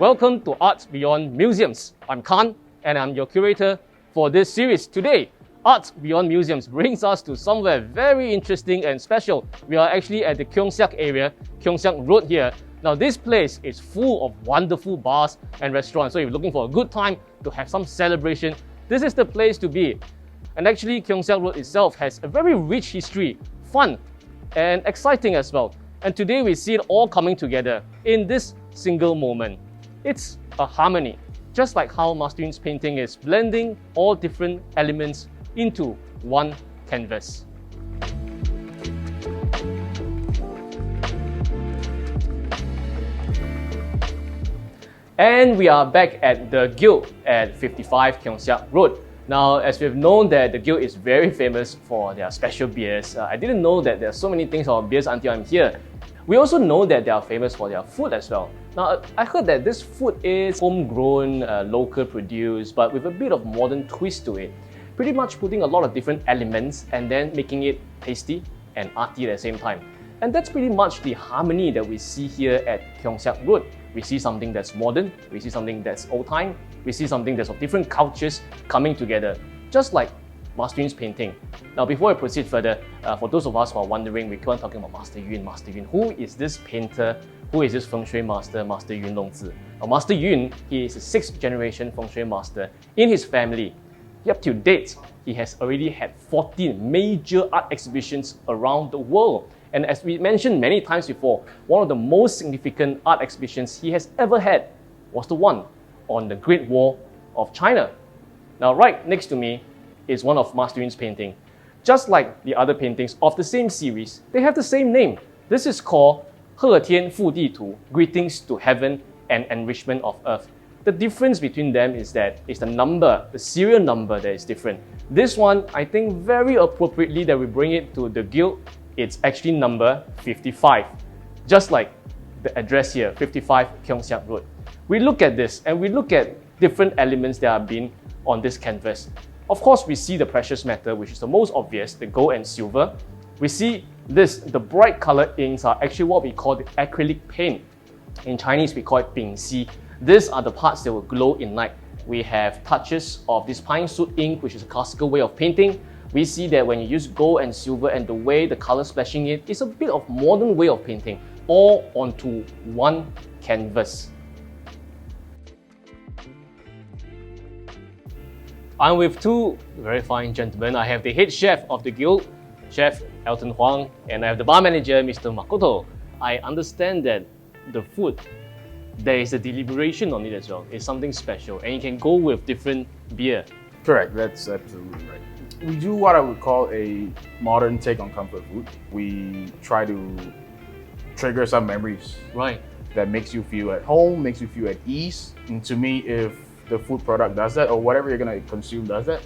Welcome to Arts Beyond Museums. I'm Khan and I'm your curator for this series. Today, Arts Beyond Museums brings us to somewhere very interesting and special. We are actually at the Keong Saik area, Keong Saik Road here. Now this place is full of wonderful bars and restaurants. So if you're looking for a good time to have some celebration, this is the place to be. And actually Keong Saik Road itself has a very rich history, fun and exciting as well. And today we see it all coming together in this single moment. It's a harmony, just like how Master Yun's painting is blending all different elements into one canvas. And we are back at the Guild at 55 Keong Saik Road. Now, as we've known that the Guild is very famous for their special beers, I didn't know that there are so many things about beers until I'm here. We also know that they are famous for their food as well. Now, I heard that this food is homegrown, local produced, but with a bit of modern twist to it. Pretty much putting a lot of different elements and then making it tasty and arty at the same time. And that's pretty much the harmony that we see here at Keong Saik Road. We see something that's modern, we see something that's old time, we see something that's of different cultures coming together, just like Master Yun's painting. Now, before I proceed further, for those of us who are wondering, we keep on talking about Master Yun. Who is this painter? Who is this Feng Shui master, Master Yun Zi? Now, Master Yun, he is a 6th generation Feng Shui master in his family. Up to date, he has already had 14 major art exhibitions around the world. And as we mentioned many times before, one of the most significant art exhibitions he has ever had was the one on the Great Wall of China. Now, right next to me is one of Master Yun's painting. Just like the other paintings of the same series, they have the same name. This is called He Tian Fu Di Tu, Greetings to Heaven and Enrichment of Earth. The difference between them is that it's the number, the serial number that is different. This one, I think very appropriately that we bring it to the Guild, it's actually number 55. Just like the address here, 55 Keong Saik Road. We look at this and we look at different elements that have been on this canvas. Of course, we see the precious metal, which is the most obvious, the gold and silver. We see this, the bright colored inks are actually what we call the acrylic paint. In Chinese, we call it Bing Xi. These are the parts that will glow in night. We have touches of this pine soot ink, which is a classical way of painting. We see that when you use gold and silver and the way the color splashing it, it's a bit of modern way of painting, all onto one canvas. I'm with two very fine gentlemen. I have the head chef of the Guild, Chef Elton Huang, and I have the bar manager, Mr. Makoto. I understand that the food, there is a deliberation on it as well. It's something special, and you can go with different beer. Correct, that's absolutely right. We do what I would call a modern take on comfort food. We try to trigger some memories. Right. That makes you feel at home, makes you feel at ease. And to me, if the food product does that, or whatever you're gonna consume does that,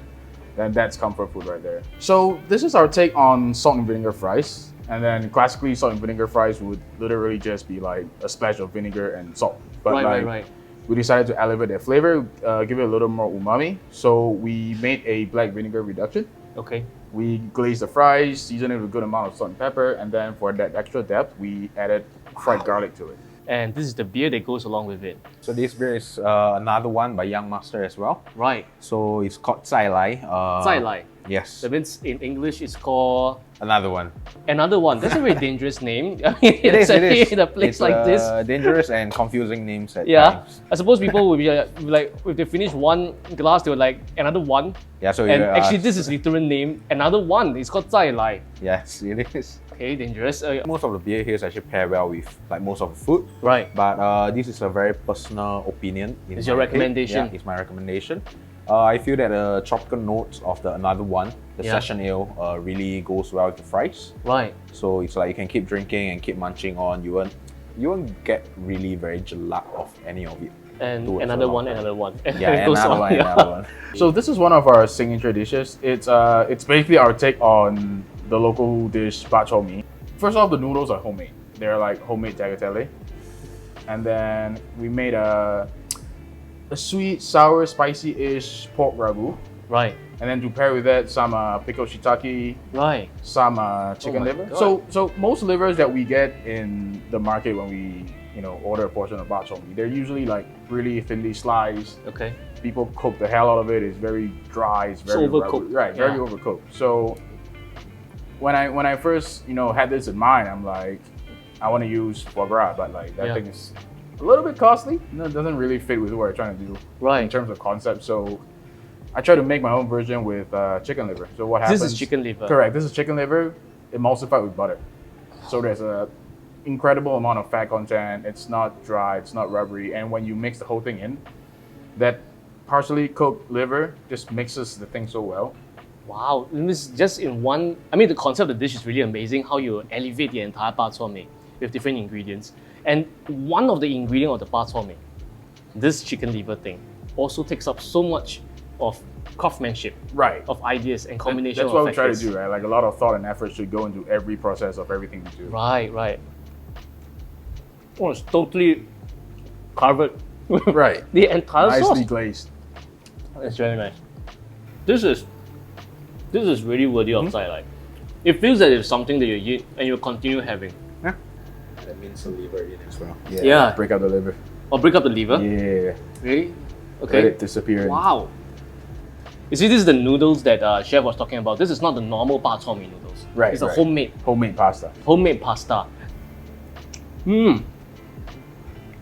then that's comfort food right there. So this is our take on salt and vinegar fries. And then classically, salt and vinegar fries would literally just be like a splash of vinegar and salt. But Right. we decided to elevate their flavor, give it a little more umami. So we made a black vinegar reduction. Okay. We glazed the fries, seasoned it with a good amount of salt and pepper, and then for that extra depth, we added fried garlic to it. And this is the beer that goes along with it. So this beer is another one by Young Master as well. Right. So it's called Zai Lai. Zai Lai. Yes. That means in English it's called Another one. another one. That's a very dangerous name. I mean, It is. in a place It's, like this. dangerous and confusing names at Yeah. times. I suppose people will be like, if they finish one glass, they were like, another one. Yeah, so And you, actually, this is literal name. Another one. It's called Zai Lai. Yes, it is. Okay, dangerous. Most of the beer here is actually pair well with like most of the food. Right. But this is a very personal opinion. It's your recommendation? Yeah, it's my recommendation. I feel that the tropical notes of the another one, the session ale, really goes well with the fries. Right. So it's like you can keep drinking and keep munching on. You won't get really very gelap of any of it. And towards another the one, long another one. Yeah, It goes another on, one, yeah. another one. So this is one of our signature dishes. It's basically our take on the local dish bak chor mee. First off, the noodles are homemade. They're like homemade tagliatelle. And then we made a sweet, sour, spicy-ish pork ragu. Right. And then to pair with that, some pickled shiitake, Right. some chicken my liver. God. So most livers that we get in the market when we order a portion of bak chor mee, they're usually like really thinly sliced. Okay. People cook the hell out of it. It's very dry. It's very overcooked. Right, very overcooked. So when I first had this in mind, I'm like, I want to use foie gras, but like that thing is a little bit costly. It doesn't really fit with what we're trying to do in terms of concept. So I try to make my own version with chicken liver. So what happens? This is chicken liver. Correct. This is chicken liver emulsified with butter. So there's a incredible amount of fat content. It's not dry. It's not rubbery. And when you mix the whole thing in, that partially cooked liver just mixes the thing so well. Wow, this just in one. I mean, the concept of the dish is really amazing. How you elevate the entire bak chor mee with different ingredients. And one of the ingredients of the bak chor mee, this chicken liver thing, also takes up so much of craftsmanship, right? Of ideas and combination. That's what we try to do, right? Like a lot of thought and effort should go into every process of everything we do. Right, right. Oh, it's totally covered. Right. The entire sauce. Nicely glazed. It's very nice. This is really worthy of sight. Like, it feels that it's something that you eat and you continue having. Yeah. That means the liver in as well. Yeah. Break up the liver. Or break up the liver? Yeah. Really? Okay. Let it disappear. Wow. You see, this is the noodles that Chef was talking about. This is not the normal bak chor mee noodles. Right. It's a homemade pasta. Homemade pasta.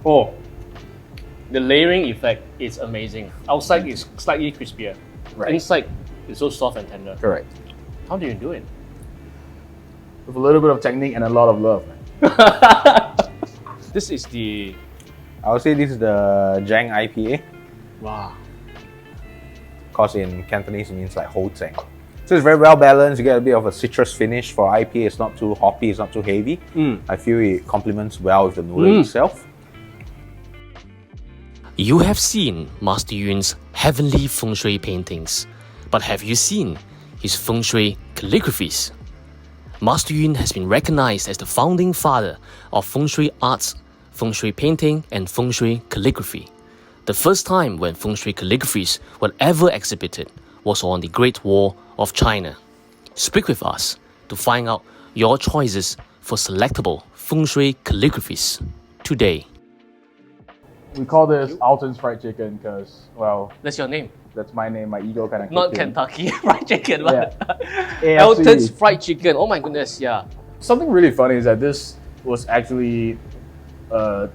Oh. The layering effect is amazing. Outside is slightly crispier. Right. Inside is so soft and tender. Correct. How do you do it? With a little bit of technique and a lot of love, man. This is the... I would say this is the Zhang IPA. Wow. Because in Cantonese it means like Ho Zhang. So it's very well balanced. You get a bit of a citrus finish for IPA. It's not too hoppy, it's not too heavy. I feel it complements well with the noodle itself. You have seen Master Yun's heavenly feng shui paintings, but have you seen his feng shui calligraphies? Master Yun has been recognized as the founding father of feng shui arts, feng shui painting, and feng shui calligraphy. The first time when feng shui calligraphies were ever exhibited was on the Great Wall of China. Speak with us to find out your choices for selectable feng shui calligraphies today. We call this Alton's Fried Chicken because, well, That's your name. that's my name. My ego kind of Not Kentucky Fried Chicken, but AFC. Elton's Fried Chicken. Oh my goodness, yeah. Something really funny is that this was actually a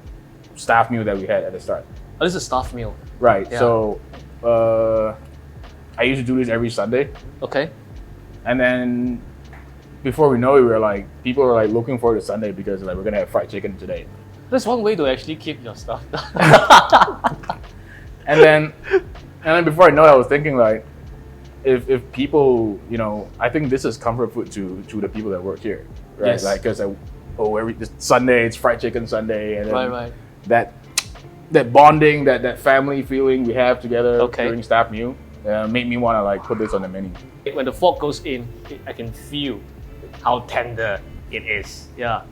staff meal that we had at the start. Oh, this is a staff meal. Right. Yeah. So I used to do this every Sunday, Okay. and then before we know it, we were like, people were like looking forward to Sunday because like we're gonna have fried chicken today. That's one way to actually keep your stuff. And then before I know it, I was thinking like, if people, I think this is comfort food to the people that work here, right? Yes. Like, because every Sunday it's fried chicken Sunday, and then Right. that bonding, that family feeling we have together Okay. during staff meal, made me want to like put this on the menu. When the fork goes in, I can feel how tender it is. Yeah.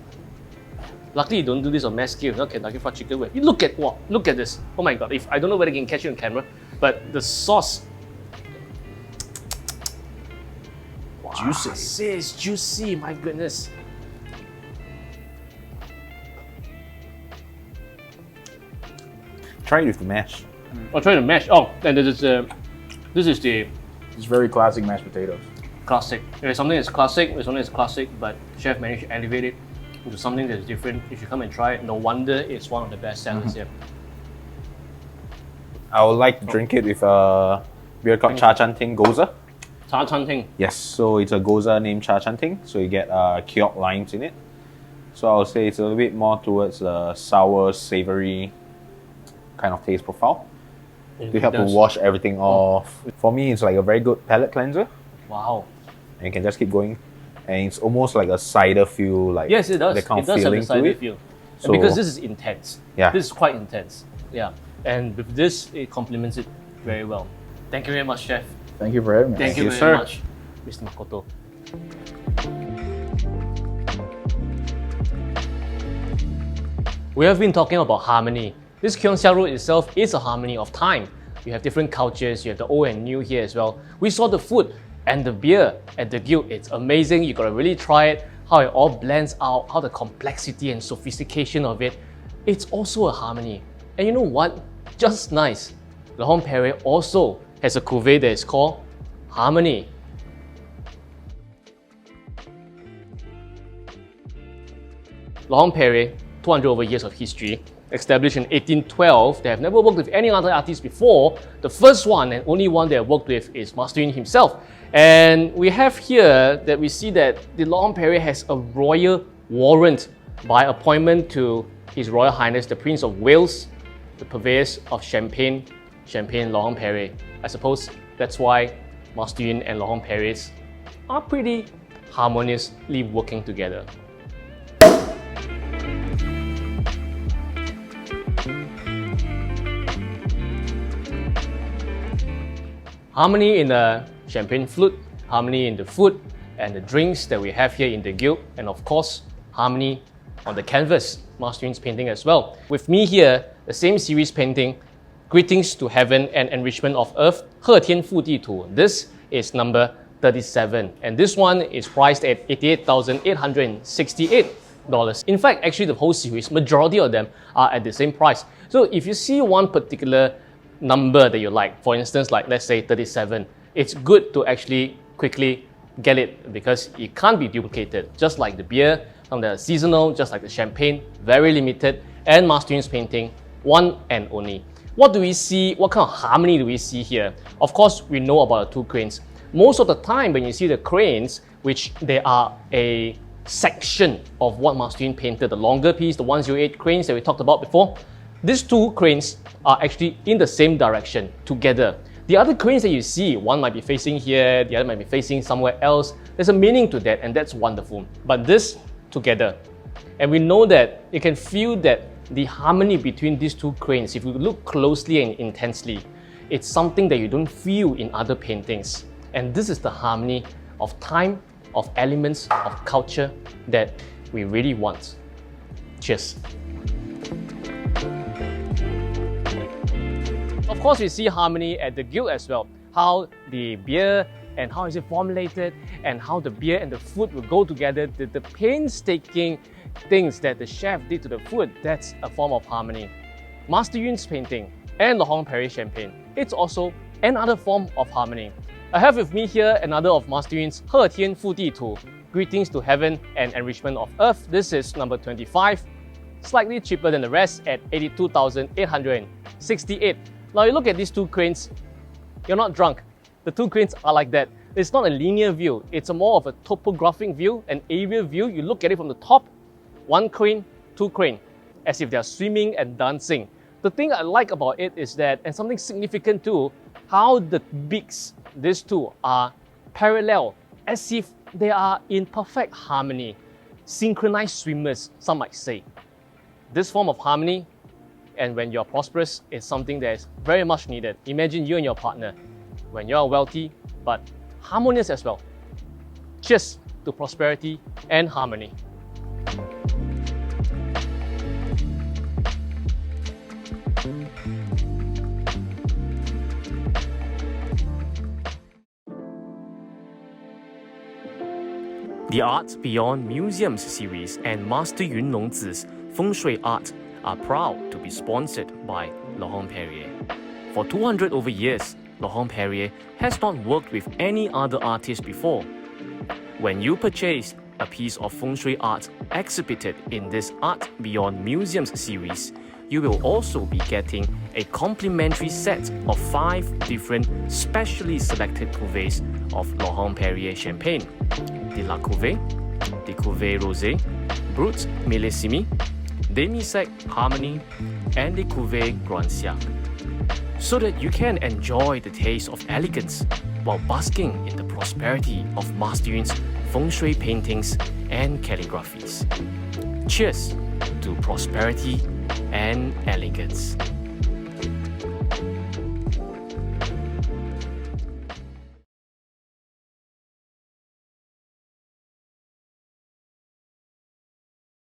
Luckily, you don't do this on mass scale. Not Kentucky Fried Chicken. You look at this. Oh my god! I don't know whether I can catch it on camera, but the sauce. Wow, Juicy. It's juicy. My goodness. Try it with the mash. I'll try the mash. Oh, and this is the It's very classic mashed potatoes. classic. There's something that's classic, but chef managed to elevate it into something that's different. If you come and try it, no wonder it's one of the best sellers here. I would like to drink it with a beer called Cha Chan Ting Goza. Cha Chan Ting. Yes, so it's a goza named Cha Chan Ting, so you get Kyok limes in it. So I would say it's a little bit more towards the sour, savory kind of taste profile to help to wash everything off. For me, it's like a very good palate cleanser, Wow. and you can just keep going. And it's almost like a cider feel, like Yes, it does. that kind It of does have feeling the to cider it. feel. And So- because this is intense. Yeah. This is quite intense. Yeah. And with this, it complements it very well. Thank you very much, Chef. Thank you for having me. Thank you you, very sir. much, Mr. Makoto. We have been talking about harmony. This Keong Sia Road itself is a harmony of time. You have different cultures, you have the old and new here as well. We saw the food and the beer at the Guild. It's amazing, you gotta really try it, how it all blends out, how the complexity and sophistication of it it's also a harmony. And you know what? Just nice. Laurent Perrier also has a cuvée that is called Harmony. Laurent Perrier, 200 over years of history, established in 1812. They have never worked with any other artist before. The first one and only one they have worked with is Master Yun himself. And we have here that we see that the Laurent Perrier has a royal warrant by appointment to His Royal Highness the Prince of Wales, the purveyors of Champagne Laurent Perrier. I suppose that's why Master Yun and Laurent Perrier are pretty harmoniously working together. Harmony in the champagne flute, harmony in the food and the drinks that we have here in the Guild, and of course, harmony on the canvas, Master Yun's painting as well. With me here, the same series painting, Greetings to Heaven and Enrichment of Earth, 贺天复地图. This is number 37, and this one is priced at $88,868. In fact, actually the whole series, majority of them are at the same price. So if you see one particular number that you like, for instance, like let's say 37, it's good to actually quickly get it because it can't be duplicated. Just like the beer, some that are seasonal, just like the champagne, very limited, and Master Yun's painting, one and only. What do we see? What kind of harmony do we see here? Of course, we know about the two cranes. Most of the time when you see the cranes, which they are a section of what Master Yun painted, the longer piece, the 108 cranes that we talked about before, these two cranes are actually in the same direction together. The other cranes that you see, one might be facing here, the other might be facing somewhere else. There's a meaning to that, and that's wonderful. But this together, and we know that you can feel that the harmony between these two cranes, if you look closely and intensely, it's something that you don't feel in other paintings. And this is the harmony of time, of elements, of culture that we really want. Cheers. Of course, we see harmony at the Guild as well. How the beer and how is it formulated, and how the beer and the food will go together. The painstaking things that the chef did to the food, that's a form of harmony. Master Yun's painting and Laurent Perrier champagne, it's also another form of harmony. I have with me here another of Master Yun's 贺天复地图, Greetings to Heaven and Enrichment of Earth. This is number 25, slightly cheaper than the rest at $82,868. Now you look at these two cranes, you're not drunk. The two cranes are like that. It's not a linear view, it's a more of a topographic view, an aerial view. You look at it from the top, one crane, two crane, as if they're swimming and dancing. The thing I like about it is that, and something significant too, how the beaks, these two, are parallel, as if they are in perfect harmony. Synchronized swimmers, some might say. This form of harmony, and when you're prosperous, is something that is very much needed. Imagine you and your partner, when you're wealthy, but harmonious as well. Cheers to prosperity and harmony. The Art Beyond Museums series and Master Yun Longzi's Feng Shui art are proud to be sponsored by Laurent Perrier. For 200 over years, Laurent Perrier has not worked with any other artist before. When you purchase a piece of Feng Shui art exhibited in this Art Beyond Museums series, you will also be getting a complimentary set of 5 different specially selected cuvées of Laurent Perrier champagne: the La Cuvée, the Cuvée Rosé, Brut Millésime, Demi-Sec Harmony, and the Cuvée Grand Siak, so that you can enjoy the taste of elegance while basking in the prosperity of Master Yun's Feng Shui paintings and calligraphies. Cheers to prosperity and elegance.